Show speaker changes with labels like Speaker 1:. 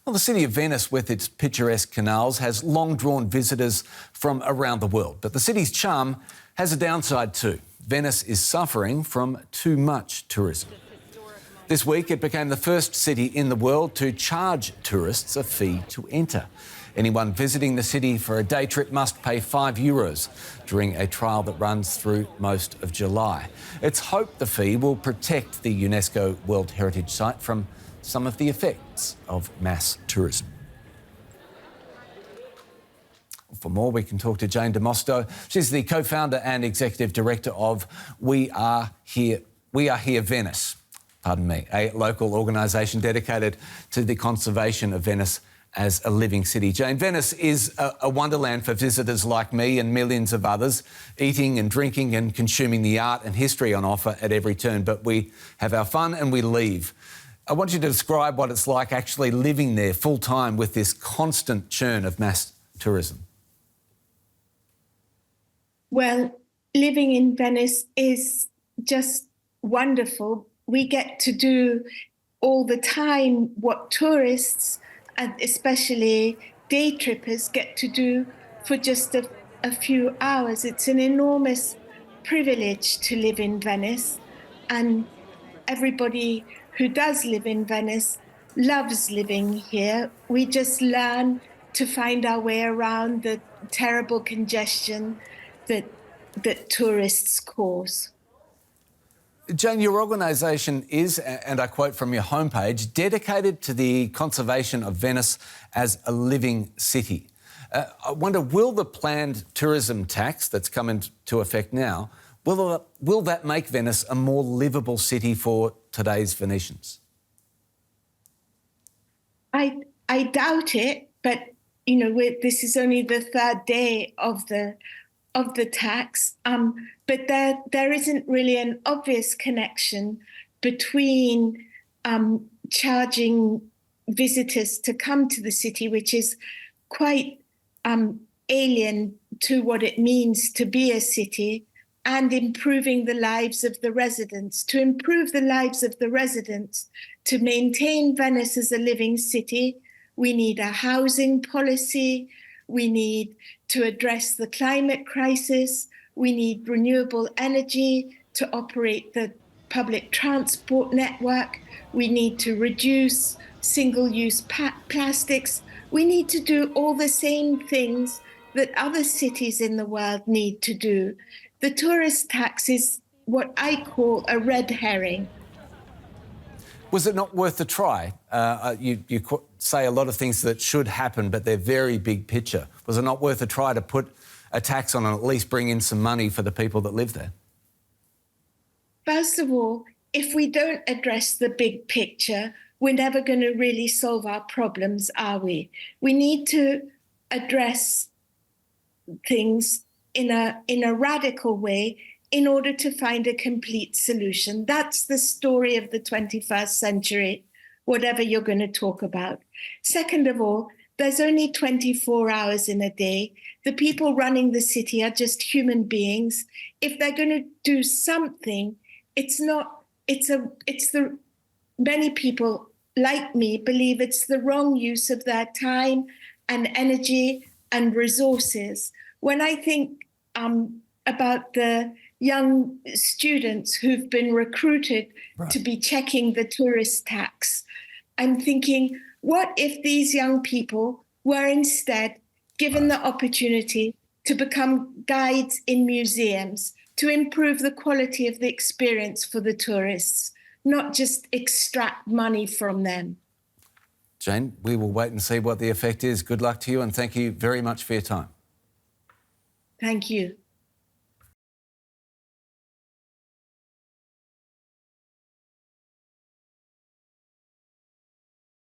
Speaker 1: Well, the city of Venice, with its picturesque canals, has long drawn visitors from around the world. But the city's charm has a downside too. Venice is suffering from too much tourism. This week, it became the first city in the world to charge tourists a fee to enter. Anyone visiting the city for a day trip must pay €5 during a trial that runs through most of July. It's hoped the fee will protect the UNESCO World Heritage Site from some of the effects of mass tourism. For more, we can talk to Jane da Mosto. She's the co-founder and executive director of We Are Here Venice, a local organisation dedicated to the conservation of Venice as a living city. Jane, Venice is a wonderland for visitors like me and millions of others, eating and drinking and consuming the art and history on offer at every turn. But we have our fun and we leave. I want you to describe what it's like actually living there full-time with this constant churn of mass tourism.
Speaker 2: Well, living in Venice is just wonderful. We get to do all the time what tourists, and especially day trippers, get to do for just a few hours. It's an enormous privilege to live in Venice, and everybody who does live in Venice loves living here. We just learn to find our way around the terrible congestion that tourists cause.
Speaker 1: Jane, your organisation is, and I quote from your homepage, dedicated to the conservation of Venice as a living city. I wonder, will the planned tourism tax that's come into effect now, will that make Venice a more livable city for today's Venetians?
Speaker 2: I doubt it, but you know, this is only the third day of the tax, but there isn't really an obvious connection between charging visitors to come to the city, which is quite alien to what it means to be a city, and improving the lives of the residents. To improve the lives of the residents, to maintain Venice as a living city, we need a housing policy, we need to address the climate crisis, we need renewable energy to operate the public transport network, we need to reduce single-use plastics, we need to do all the same things that other cities in the world need to do. The tourist tax is what I call a red herring.
Speaker 1: Was it not worth a try? You say a lot of things that should happen, but they're very big picture. Was it not worth a try to put a tax on and at least bring in some money for the people that live there?
Speaker 2: First of all, if we don't address the big picture, we're never going to really solve our problems, are we? We need to address things in a radical way in order to find a complete solution. That's the story of the 21st century, whatever you're going to talk about. Second of all, there's only 24 hours in a day. The people running the city are just human beings. If they're going to do something, many people like me believe it's the wrong use of their time and energy and resources. When I think about the young students who've been recruited to be checking the tourist tax, I'm thinking, what if these young people were instead given the opportunity to become guides in museums, to improve the quality of the experience for the tourists, not just extract money from them?
Speaker 1: Jane, we will wait and see what the effect is. Good luck to you and thank you very much for your time.
Speaker 2: Thank you.